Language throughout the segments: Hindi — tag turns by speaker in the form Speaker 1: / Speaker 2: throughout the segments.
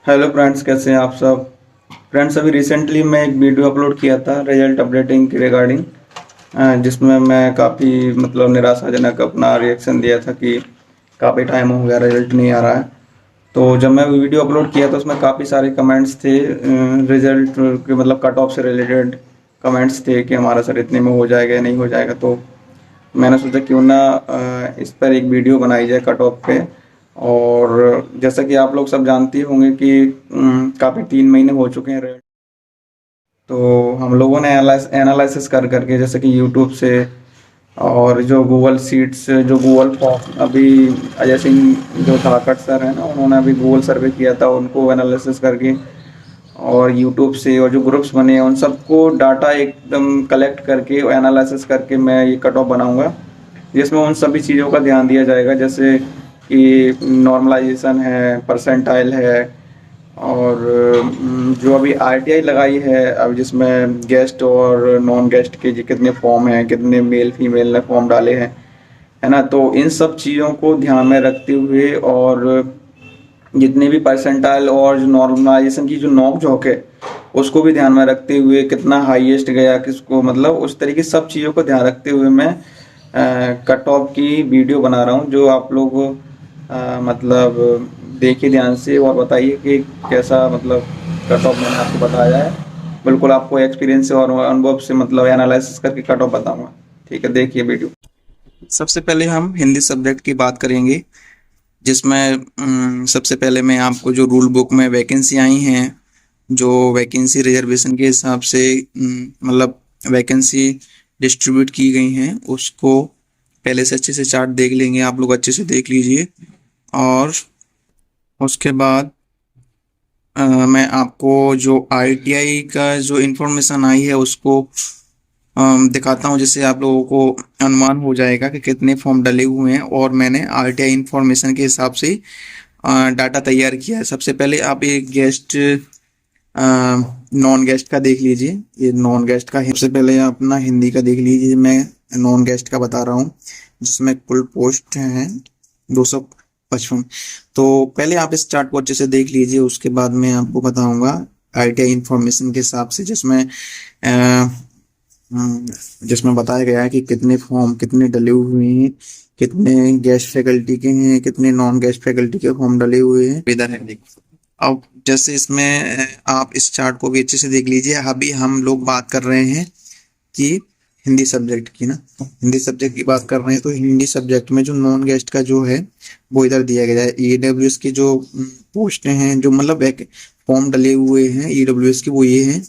Speaker 1: हेलो फ्रेंड्स, कैसे हैं आप सब। फ्रेंड्स, अभी रिसेंटली मैं एक वीडियो अपलोड किया था रिजल्ट अपडेटिंग के रिगार्डिंग, जिसमें मैं काफ़ी मतलब निराशाजनक अपना रिएक्शन दिया था कि काफ़ी टाइम हो गया रिजल्ट नहीं आ रहा है। तो जब मैं वीडियो अपलोड किया तो उसमें काफ़ी सारे कमेंट्स थे, रिजल्ट के मतलब कट ऑफ से रिलेटेड कमेंट्स थे कि हमारा सर इतने में हो जाएगा या नहीं हो जाएगा। तो मैंने सोचा क्यों ना इस पर एक वीडियो बनाई जाए कट ऑफ पे। और जैसा कि आप लोग सब जानते ही होंगे कि काफ़ी 3 महीने हो चुके हैं। तो हम लोगों ने एनालिसिस कर करके, जैसे कि यूट्यूब से और जो गूगल सीट्स, जो गूगल फॉर्म, अभी अजय सिंह जो धाकड़ सर है ना, उन्होंने अभी गूगल सर्वे किया था, उनको एनालिसिस करके और यूट्यूब से और जो ग्रुप्स बने हैं उन सबको डाटा एकदम कलेक्ट करके एनालिसिस करके मैं ये कट ऑफ बनाऊंगा, जिसमें उन सभी चीज़ों का ध्यान दिया जाएगा, जैसे कि नॉर्मलाइजेशन है, परसेंटाइल है, और जो अभी आरटीआई लगाई है अब, जिसमें गेस्ट और नॉन गेस्ट के जो कितने फॉर्म हैं, कितने मेल फीमेल ने फॉर्म डाले हैं, है ना। तो इन सब चीज़ों को ध्यान में रखते हुए और जितने भी परसेंटाइल और जो नॉर्मलाइजेशन की जो नॉक झोंक है उसको भी ध्यान में रखते हुए, कितना हाईएस्ट गया किसको, मतलब उस तरीके सब चीज़ों को ध्यान रखते हुए मैं कट ऑफ की वीडियो बना रहा हूँ, जो आप लोग मतलब देखिए ध्यान से और बताइए कि कैसा मतलब कट ऑफ मैंने आपको बताया है। बिल्कुल आपको एक्सपीरियंस से और अनुभव से मतलब एनालिसिस करके कट ऑफ बताऊंगा। ठीक है, देखिए वीडियो। सबसे पहले हम हिंदी सब्जेक्ट की बात करेंगे, जिसमें सबसे पहले मैं आपको जो रूल बुक में वैकेंसी आई हैं, जो वैकेंसी रिजर्वेशन के हिसाब से मतलब वैकेंसी डिस्ट्रीब्यूट की गई हैं, उसको पहले से अच्छे से चार्ट देख लेंगे। आप लोग अच्छे से देख लीजिए और उसके बाद मैं आपको जो आईटीआई का जो इन्फॉर्मेशन आई है उसको दिखाता हूँ, जिससे आप लोगों को अनुमान हो जाएगा कि कितने फॉर्म डले हुए हैं। और मैंने आरटीआई इन्फॉर्मेशन के हिसाब से डाटा तैयार किया है। सबसे पहले आप एक गेस्ट नॉन गेस्ट का देख लीजिए। ये नॉन गेस्ट का सबसे पहले आप अपना हिंदी का देख लीजिए। मैं नॉन गेस्ट का बता रहा हूँ, जिसमें कुल पोस्ट हैं 255। तो पहले आप इस चार्ट को अच्छे से देख लीजिए, उसके बाद मैं आपको बताऊंगा आईटीआई इंफॉर्मेशन के हिसाब से, जिसमें बताया गया है कि कितने फॉर्म कितने डले हुए हैं, कितने गेस्ट फैकल्टी के हैं, कितने नॉन गेस्ट फैकल्टी के फॉर्म डले हुए हैं। इधर है देखिए। अब जैसे इसमें आप इस चार्ट को भी अच्छे से देख लीजिए। अभी हम लोग बात कर रहे हैं कि हिंदी सब्जेक्ट की ना, हिंदी सब्जेक्ट की बात कर रहे हैं। तो हिंदी सब्जेक्ट में जो नॉन गेस्ट का जो है वो इधर दिया गया है। ईडब्ल्यूएस की जो पोस्टें हैं, जो मतलब एक फॉर्म डले हुए हैं ईडब्ल्यूएस के, वो ये हैं।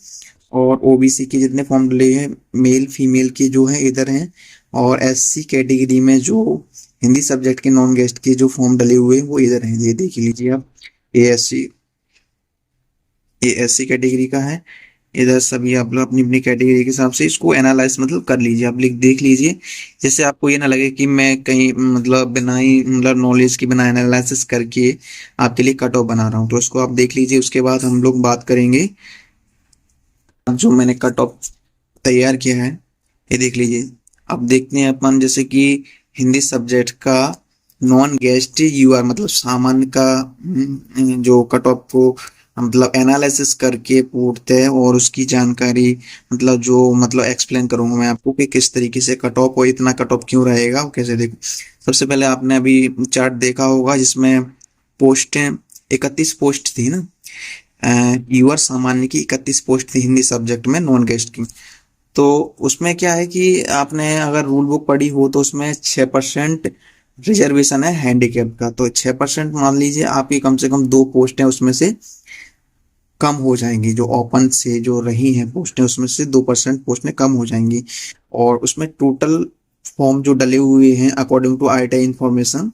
Speaker 1: और ओबीसी के जितने फॉर्म डले हैं मेल फीमेल के जो है इधर हैं। और एससी कैटेगरी में जो हिंदी सब्जेक्ट के नॉन गेस्ट के जो फॉर्म डले हुए हैं वो इधर हैं, ये देख लीजिए आप। एएससी ये एससी कैटेगरी का है। इधर सभी आप लोग अपनी अपनी कैटेगरी के हिसाब से इसको एनालाइज मतलब कर लीजिए, आप लिख देख लीजिए, जैसे आपको ये ना लगे कि मैं कहीं मतलब बिना ही मतलब नॉलेज की बिना एनालिसिस करके आपके लिए कट ऑफ बना रहा हूँ। तो इसको आप देख लीजिए। उसके बाद हम लोग बात करेंगे जो मैंने कट ऑफ तैयार किया है, ये देख लीजिए। अब देखते हैं अपन, जैसे कि हिंदी सब्जेक्ट का नॉन गेस्ट यूआर मतलब सामान्य का जो कट ऑफ को मतलब एनालिसिस करके पूछते हैं, और उसकी जानकारी मतलब जो मतलब एक्सप्लेन करूंगा मैं आपको कि किस तरीके से कट ऑफ और इतना कट ऑफ क्यों रहेगा और कैसे। देखो, सबसे पहले आपने अभी चार्ट देखा होगा, जिसमें पोस्टें 31 पोस्ट थी ना। यूआर सामान्य की 31 पोस्ट थी हिंदी सब्जेक्ट में नॉन गेस्ट की। तो उसमें क्या है कि आपने अगर रूल बुक पढ़ी हो तो उसमें 6% रिजर्वेशन है हैंडीकैप का। तो 6% मान लीजिए आपकी कम से कम 2 पोस्टें उसमें से कम हो जाएंगी, जो ओपन से जो रही हैं पोस्टें उसमें से 2% पोस्टें कम हो जाएंगी। और उसमें टोटल फॉर्म जो डले हुए हैं अकॉर्डिंग टू आईटीआई इंफॉर्मेशन,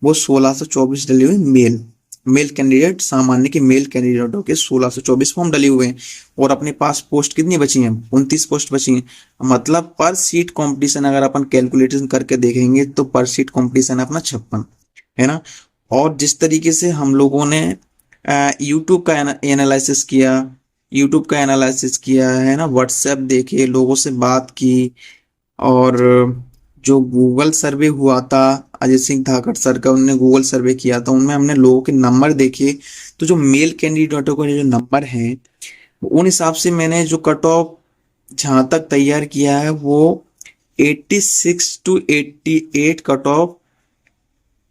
Speaker 1: वो 1624 डले हुए मेल मेल कैंडिडेट, सामान्य के मेल कैंडिडेटों के 1624 फॉर्म डले हुए हैं। और अपने पास पोस्ट कितनी बची हैं? 29 पोस्ट बची हैं। मतलब पर सीट कंपटीशन अगर अपन कैलकुलेशन करके देखेंगे तो पर सीट कंपटीशन है अपना 56, है ना। और जिस तरीके से हम लोगों ने यूट्यूब का एनालिसिस किया है ना, व्हाट्सएप देखे, लोगों से बात की, और
Speaker 2: जो गूगल सर्वे हुआ था, अजय सिंह धाकड़ सर का, उनने गूगल सर्वे किया था, उनमें हमने लोगों के नंबर देखे। तो जो मेल कैंडिडेटों के जो नंबर हैं, उन हिसाब से मैंने जो कट ऑफ जहां तक तैयार किया है वो 86 टू 88 कट ऑफ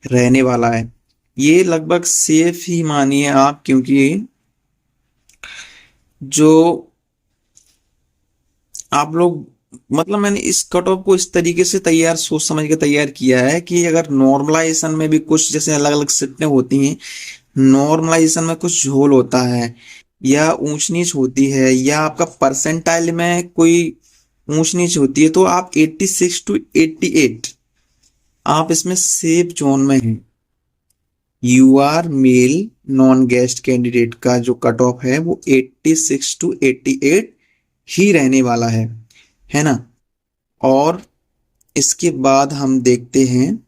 Speaker 2: रहने वाला है। ये लगभग सेफ ही मानिए आप, क्योंकि जो आप लोग, मतलब मैंने इस कट ऑफ को इस तरीके से तैयार, सोच समझ के तैयार किया है कि अगर नॉर्मलाइजेशन में भी कुछ जैसे अलग अलग शिफ्टें होती हैं, नॉर्मलाइजेशन में कुछ झोल होता है या ऊंच नीच होती है या आपका परसेंटाइल में कोई ऊंच नीच होती है, तो आप 86 टू 88 आप इसमें सेफ जोन में हैं। U R male non guest candidate का जो कट ऑफ है वो 86 टू 88 ही रहने वाला है ना। और इसके बाद हम देखते हैं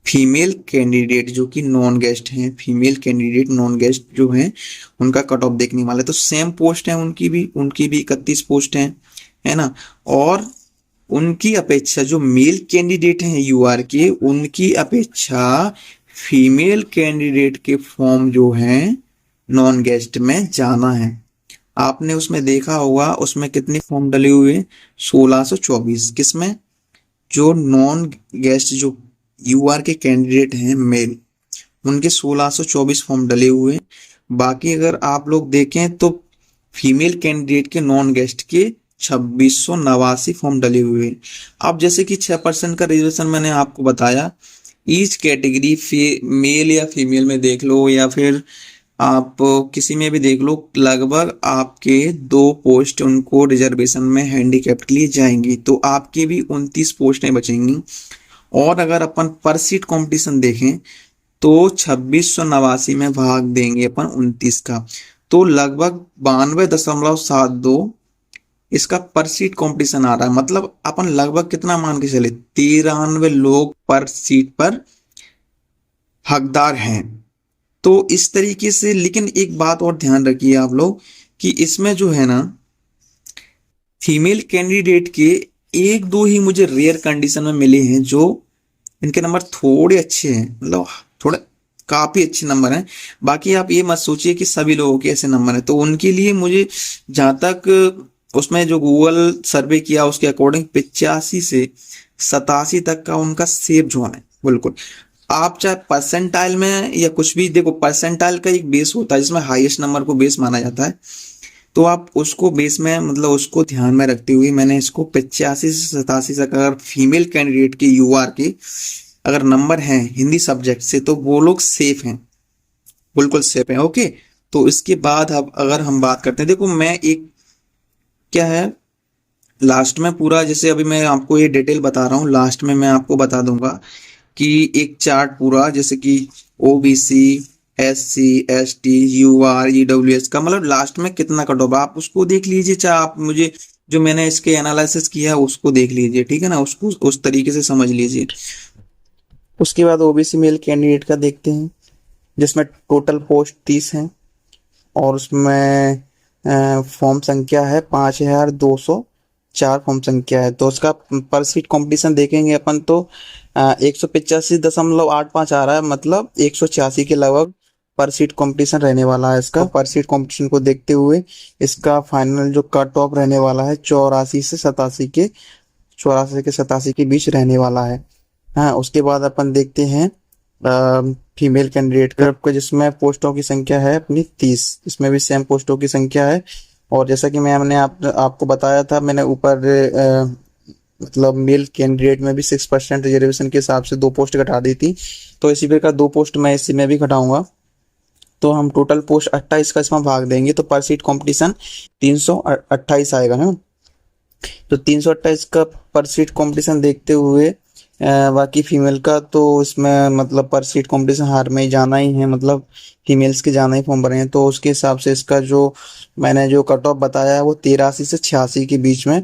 Speaker 2: फीमेल कैंडिडेट जो कि नॉन गेस्ट हैं, फीमेल कैंडिडेट नॉन गेस्ट जो हैं उनका कट ऑफ देखने वाले। तो सेम पोस्ट है उनकी भी 31 पोस्ट हैं, है ना। और उनकी अपेक्षा जो मेल कैंडिडेट हैं यूआर के, उनकी अपेक्षा फीमेल कैंडिडेट के फॉर्म जो हैं नॉन गेस्ट में जाना है। आपने उसमें देखा होगा, उसमें कितने फॉर्म डले हुए, 1624। किसमें, जो नॉन गेस्ट जो यूआर के कैंडिडेट हैं मेल, उनके 1624 फॉर्म डले हुए हैं। बाकी अगर आप लोग देखें तो फीमेल कैंडिडेट के नॉन गेस्ट के 2689 फॉर्म डले हुए हैं। अब जैसे कि 6% का रिजर्वेशन मैंने आपको बताया, ईच कैटेगरी मेल या फीमेल में देख लो या फिर आप किसी में भी देख लो, लगभग आपके 2 पोस्ट उनको रिजर्वेशन में हैंडीकैप्ड के लिए जाएंगी, तो आपकी भी 29 पोस्टें बचेंगी। और अगर अपन पर सीट कंपटीशन देखें तो 2689 में भाग देंगे अपन 29 का, तो लगभग 92.72 इसका पर सीट कंपटीशन आ रहा है। मतलब अपन लगभग कितना मान के चले, 93 लोग पर सीट पर हकदार हैं। तो इस तरीके से, लेकिन एक बात और ध्यान रखिए आप लोग कि इसमें जो है ना, फीमेल कैंडिडेट के एक दो ही मुझे रेयर कंडीशन में मिले हैं जो इनके नंबर थोड़े अच्छे हैं, मतलब थोड़े काफी अच्छे नंबर हैं। बाकी आप ये मत सोचिए कि सभी लोगों के ऐसे नंबर हैं। तो उनके लिए मुझे जहां तक उसमें जो गूगल सर्वे किया उसके अकॉर्डिंग 85 से 87 तक का उनका सेफ जोन है बिल्कुल। आप चाहे परसेंटाइल में या कुछ भी देखो, परसेंटाइल का एक बेस होता है जिसमें हाईएस्ट नंबर को बेस माना जाता है, तो आप उसको बेस में, मतलब उसको ध्यान में रखते हुए मैंने इसको 85 से 87 तक अगर फीमेल कैंडिडेट के यूआर के अगर नंबर हैं हिंदी सब्जेक्ट से, तो वो लोग सेफ हैं, बिल्कुल सेफ हैं। ओके, तो इसके बाद अब अगर हम बात करते हैं, देखो मैं एक क्या है लास्ट में पूरा, जैसे अभी मैं आपको ये डिटेल बता रहा हूँ, लास्ट में मैं आपको बता दूंगा कि एक चार्ट पूरा, जैसे कि OBC, SC, ST, UR, EWS का मतलब लास्ट में कितना कट ऑफ, आप उसको देख लीजिए, चाहे आप मुझे जो मैंने इसके एनालिसिस किया है उसको देख लीजिए, ठीक है ना, उसको उस तरीके से समझ लीजिए। उसके बाद ओबीसी मेल कैंडिडेट का देखते हैं, जिसमें टोटल पोस्ट 30 हैं और उसमें फॉर्म संख्या है 5204 फॉर्म संख्या है। तो उसका पर सीट कंपटीशन देखेंगे अपन तो 185.85 आ रहा है, मतलब 186 के लगभग पर सीट कंपटीशन रहने वाला है इसका। पर सीट कंपटीशन को देखते हुए इसका फाइनल जो कट ऑफ रहने वाला है 84 से 87 के बीच रहने वाला है। हाँ, उसके बाद अपन देखते हैं फीमेल कैंडिडेट का, जिसमें पोस्टों की संख्या है अपनी 30, इसमें भी सेम पोस्टों की संख्या है। और जैसा कि मैंने आपको बताया था, मैंने ऊपर मतलब मेल कैंडिडेट में भी 6% रिजर्वेशन के हिसाब से 2 पोस्ट घटा दी थी, तो इसी प्रकार 2 पोस्ट मैं इसी में भी घटाऊंगा, तो हम टोटल पोस्ट 28 का इसमें भाग देंगे, तो पर सीट कंपटीशन 328 आएगा ना। तो 328 का पर सीट कंपटीशन देखते हुए बाकी फीमेल का तो इसमें मतलब पर सीट कंपटीशन हार में ही जाना ही है, मतलब फीमेल्स के जाना ही फॉर्म भरे हैं, तो उसके हिसाब से इसका जो मैंने जो कट ऑफ बताया है वो 83 से 86 के बीच में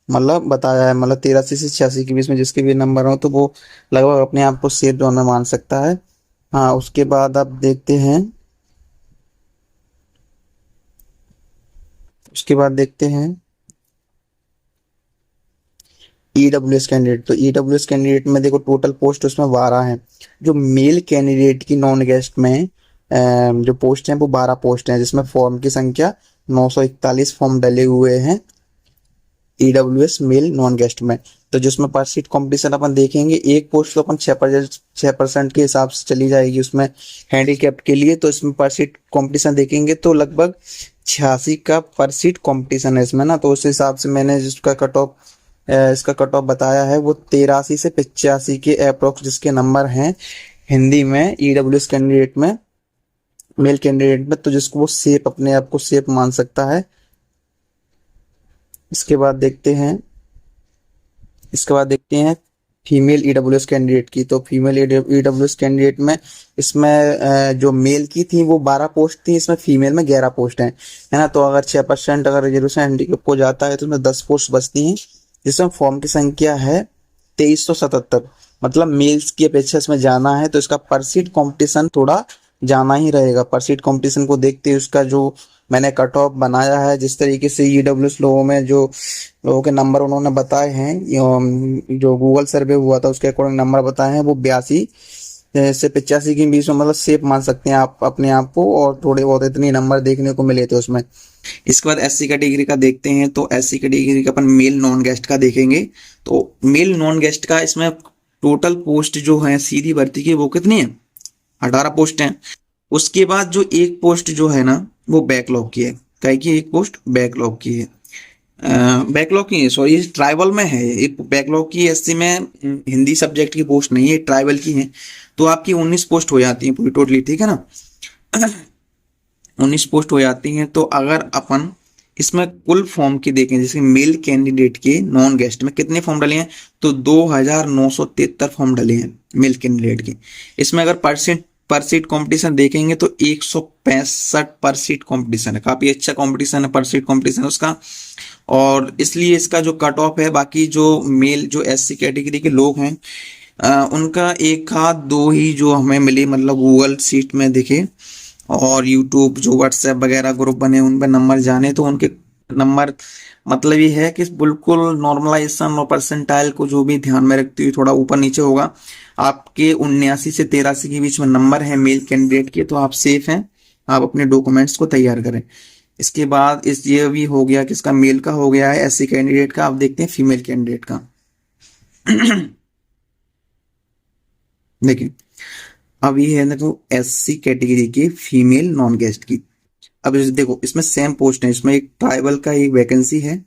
Speaker 2: मतलब बताया है, मतलब 83 से 86 के बीच में जिसके भी नंबर हो तो वो लगभग अपने आप को सेफ जोन में मान सकता है। हाँ, उसके बाद आप देखते हैं, उसके बाद देखते हैं ईडब्ल्यूएस कैंडिडेट, तो ईडब्ल्यूएस कैंडिडेट में देखो टोटल पोस्ट उसमें 12 हैं। जो मेल कैंडिडेट की नॉन गेस्ट में जो पोस्ट हैं वो 12 पोस्ट हैं, जिसमें फॉर्म की संख्या 941 फॉर्म डले हुए हैं ईडब्ल्यूएस मेल नॉन गेस्ट में। तो जिसमें पर सीट कॉम्पिटिशन अपन देखेंगे, एक पोस्ट तो अपन 6% के हिसाब से चली जाएगी उसमें हैंडीकैप्ड के लिए, तो इसमें पर सीट कॉम्पिटिशन देखेंगे तो लगभग 86 का पर सीट कॉम्पिटिशन है इसमें ना। तो उस हिसाब से मैंने जिसका कट ऑफ इसका कट ऑफ बताया है वो 83 से 85 के अप्रोक्स जिसके नंबर हैं हिंदी में ईडब्ल्यूएस कैंडिडेट में, मेल कैंडिडेट में, तो जिसको वो सेफ अपने आप को सेफ मान सकता है। इसके बाद देखते हैं फीमेल ईडब्ल्यूएस कैंडिडेट की। तो फीमेल ईडब्ल्यूएस कैंडिडेट में इसमें जो मेल की थी वो 12 पोस्ट थी, इसमें फीमेल में 11 पोस्ट हैं, है ना। तो अगर 6% अगर रिजर्वेशन हैंडीकैप हो जाता है तो उसमें 10 पोस्ट बचती हैं, जिसमें फॉर्म की संख्या है 2377। मतलब मेल्स की अपेक्षा इसमें जाना है तो इसका पर सीट कॉम्पिटिशन थोड़ा जाना ही रहेगा। पर सीट कॉम्पिटिशन को देखते हुए उसका जो मैंने कट ऑफ बनाया है, जिस तरीके से ईडब्ल्यूएस लोगों में जो लोगों के नंबर उन्होंने बताए हैं, जो गूगल सर्वे हुआ था उसके अकॉर्डिंग नंबर बताए हैं, वो 82 से 85 के बीच में, मतलब सेफ मान सकते हैं आप अपने आप को। और थोड़े बहुत इतने नंबर देखने को मिले थे उसमें। इसके बाद एससी कैटेगरी का देखते हैं, तो एससी कैटेगरी का अपन मेल नॉन गेस्ट का देखेंगे। तो मेल नॉन गेस्ट का इसमें टोटल पोस्ट जो है सीधी भर्ती की वो कितनी है, 18 पोस्ट हैं। उसके बाद जो एक पोस्ट जो है ना वो बैकलॉग की है, कहीं की एक पोस्ट बैकलॉग की है, बैकलॉग की है, सॉरी ट्राइबल में है, एक बैकलॉग की एससी में हिंदी सब्जेक्ट की पोस्ट नहीं है, ट्राइबल की है। तो आपकी 19 पोस्ट हो जाती है पूरी टोटली, ठीक है ना। 19 पोस्ट हो जाती हैं। तो अगर अपन इसमें कुल फॉर्म की देखें, जैसे मेल कैंडिडेट के नॉन गेस्ट में कितने फॉर्म डले हैं, तो 2973 फॉर्म डले हैं मेल कैंडिडेट के। इसमें अगर पर सीट कंपटीशन देखेंगे तो 165 पर सीट कंपटीशन है, काफी अच्छा कंपटीशन है पर सीट कंपटीशन उसका। और इसलिए इसका जो कट ऑफ है, बाकी जो मेल जो एससी कैटेगरी के लोग हैं उनका एक हाथ दो ही जो हमें मिली, मतलब गूगल सीट में दिखे और यूट्यूब जो व्हाट्सएप वगैरह ग्रुप बने उन पर नंबर जाने, तो उनके नंबर मतलब ये है कि बिल्कुल नॉर्मलाइजेशन और परसेंटाइल को जो भी ध्यान में रखते हुए थोड़ा ऊपर नीचे होगा। आपके 79 से 83 के बीच में नंबर है मेल कैंडिडेट के, तो आप सेफ हैं, आप अपने डॉक्यूमेंट्स को तैयार करें। इसके बाद इस ये भी हो गया कि इसका मेल का हो गया है एससी कैंडिडेट का। आप देखते हैं फीमेल कैंडिडेट का। देखिए अब ये है देखो एससी कैटेगरी की फीमेल नॉन गेस्ट की। अब देखो इसमें सेम पोस्ट है, इसमें एक ट्राइबल का एक वैकेंसी है,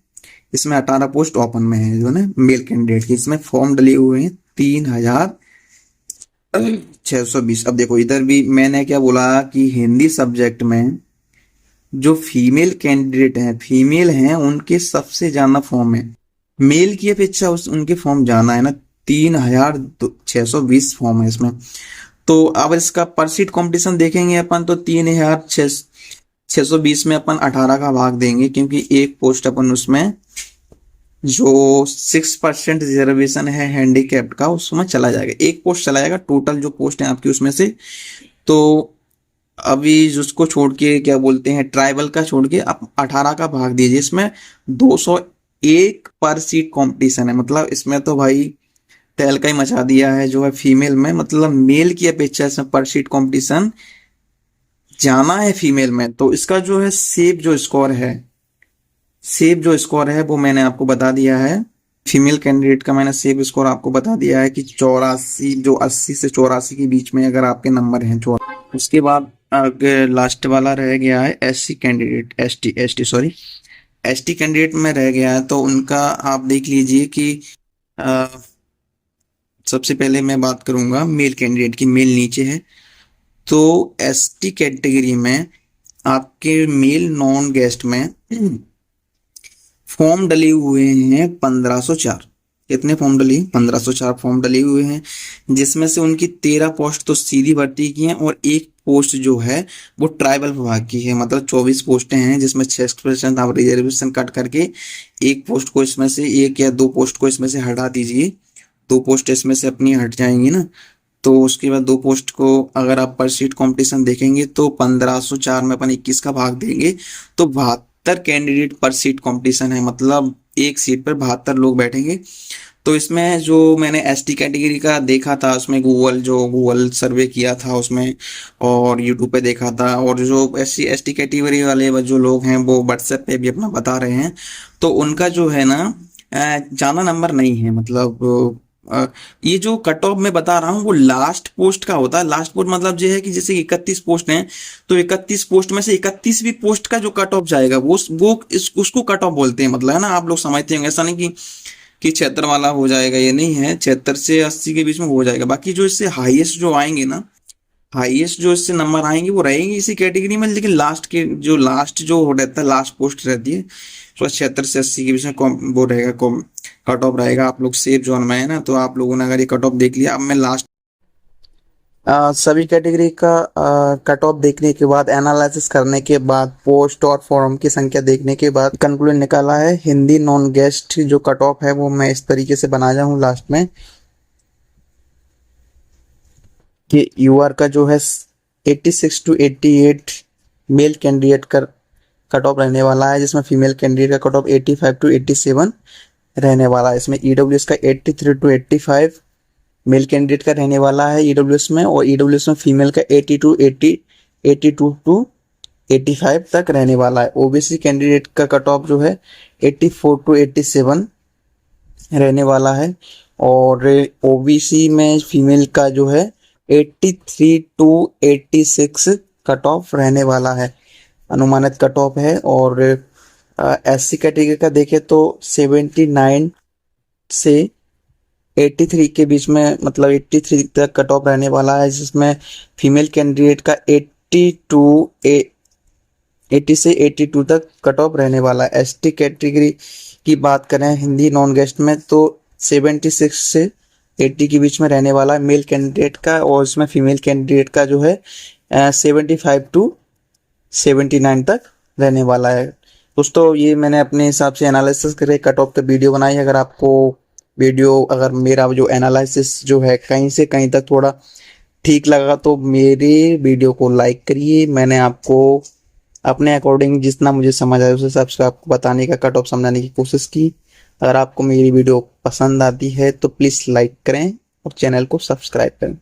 Speaker 2: इसमें 18 पोस्ट ओपन में है जो ना मेल कैंडिडेट की। इसमें फॉर्म डले हुए हैं 3620। अब देखो इधर भी मैंने क्या बोला कि हिंदी सब्जेक्ट में जो फीमेल कैंडिडेट हैं, फीमेल हैं, उनके सबसे ज्यादा फॉर्म है, मेल की अपेक्षा उनके फॉर्म ज्यादा है ना, 3620 फॉर्म है इसमें। तो अब इसका पर सीट कॉम्पिटिशन देखेंगे अपन तो 3620 में अपन 18 का भाग देंगे, क्योंकि एक पोस्ट अपन उसमें जो 6% रिजर्वेशन है हैंडीकैप्ड का उसमें चला जाएगा, एक पोस्ट चला जाएगा टोटल जो पोस्ट है आपकी उसमें से। तो अभी जिसको छोड़ के क्या बोलते हैं ट्राइबल का छोड़ के आप 18 का भाग दीजिए, इसमें 201 पर सीट कंपटीशन है। मतलब इसमें तो भाई तहलका ही मचा दिया है जो है फीमेल में, मतलब मेल की अपेक्षा इसमें पर सीट कंपटीशन जाना है फीमेल में। तो इसका जो है सेफ जो स्कोर है वो मैंने आपको बता दिया है। फीमेल कैंडिडेट का मैंने सेफ स्कोर आपको बता दिया है कि 84, जो 80 से 84 के बीच में अगर आपके नंबर हैं। उसके बाद लास्ट वाला रह गया है एससी कैंडिडेट, एसटी कैंडिडेट में रह गया है। तो उनका आप देख लीजिए कि सबसे पहले मैं बात करूंगा मेल कैंडिडेट की, मेल नीचे है। तो एसटी कैटेगरी में आपके मेल नॉन गेस्ट में फॉर्म डले हुए हैं 1504। कितने फॉर्म डले? 1504 फॉर्म डले हुए हैं, जिसमें से उनकी 13 पोस्ट तो सीधी भर्ती की हैं और एक पोस्ट जो है वो ट्राइबल विभाग की है। मतलब 24 पोस्टें हैं, जिसमें 6% आप रिजर्वेशन कट करके एक पोस्ट को इसमें से, एक या दो पोस्ट को इसमें से हटा दीजिए, दो पोस्ट इसमें से अपनी हट जाएंगी ना। तो उसके बाद दो पोस्ट को अगर आप पर सीट कॉम्पिटिशन देखेंगे तो 1504 में अपन 21 का भाग देंगे तो 72 कैंडिडेट पर सीट कंपटीशन है। मतलब एक सीट पर 72 लोग बैठेंगे। तो इसमें जो मैंने एसटी कैटेगरी का देखा था, उसमें गूगल सर्वे किया था उसमें, और यूट्यूब पे देखा था, और जो एससी एसटी कैटेगरी वाले जो लोग हैं वो व्हाट्सएप पे भी अपना बता रहे हैं, तो उनका जो है ना ज़्यादा नंबर नहीं है। मतलब ये जो कट ऑफ मैं बता रहा हूँ वो लास्ट पोस्ट का होता है। लास्ट पोस्ट मतलब ये है कि जैसे 31 पोस्ट हैं, तो 31 पोस्ट में से 31वीं पोस्ट का जो कट ऑफ जाएगा उसको कट ऑफ बोलते हैं। मतलब है ना, आप लोग समझते होंगे, ऐसा नहीं कि 76 वाला हो जाएगा, ये नहीं है। 76 से 80 के बीच में हो जाएगा। बाकी जो इससे हाईएस्ट जो आएंगे ना, हाईएस्ट जो इससे नंबर आएंगे वो रहेंगे इसी कैटेगरी में, लेकिन लास्ट जो रहता है, लास्ट पोस्ट रहती है, तो 76 से 80 के बीच में वो रहेगा, कट ऑफ रहेगा। आप लोग सेफ जोन में है ना, तो आप लोगों ने अगर ये कट ऑफ देख लिया, अब मैं लास्ट सभी कैटेगरी का कट ऑफ देखने के बाद, एनालिसिस करने के बाद, पोस्ट और फॉर्म की संख्या देखने के बाद कंक्लूजन निकाला है। हिंदी नॉन गेस्ट जो कट ऑफ है वो मैं इस तरीके से बनाया हूँ लास्ट में, कि यूआर का जो है 86 to 88 मेल कैंडिडेट का कट ऑफ रहने वाला है, जिसमें फीमेल कैंडिडेट का कट ऑफ 85 to 87 रहने वाला है। इसमें ईडब्ल्यूएस का 83 to 85 मेल कैंडिडेट का रहने वाला है ईडब्ल्यूएस में, और ईडब्ल्यूएस में फीमेल का 82 to 85 तक रहने वाला है। ओबीसी कैंडिडेट का कट ऑफ जो है 84 to 87 रहने वाला है, और ओबीसी में फीमेल का जो है 83 to 86 कट ऑफ रहने वाला है, अनुमानित कट ऑफ है। और एससी कैटेगरी का देखें तो 79 से 83 के बीच में, मतलब 83 तक कट ऑफ रहने वाला है, जिसमें फीमेल कैंडिडेट का 80 से 82 तक कट ऑफ रहने वाला है। एसटी कैटेगरी की बात करें हिंदी नॉन गेस्ट में, तो 76 से 80 के बीच में रहने वाला है मेल कैंडिडेट का, और इसमें फीमेल कैंडिडेट का जो है 75 to 79 तक रहने वाला है। दोस्तों, ये मैंने अपने हिसाब से एनालिसिस करके कट ऑफ का वीडियो बनाई है। अगर मेरा जो एनालिसिस जो है कहीं से कहीं तक थोड़ा ठीक लगा तो मेरे वीडियो को लाइक करिए। मैंने आपको अपने अकॉर्डिंग जितना मुझे समझ आया उस हिसाब से आपको बताने का, कट ऑफ समझाने की कोशिश की। अगर आपको मेरी वीडियो पसंद आती है तो प्लीज़ लाइक करें और चैनल को सब्सक्राइब करें।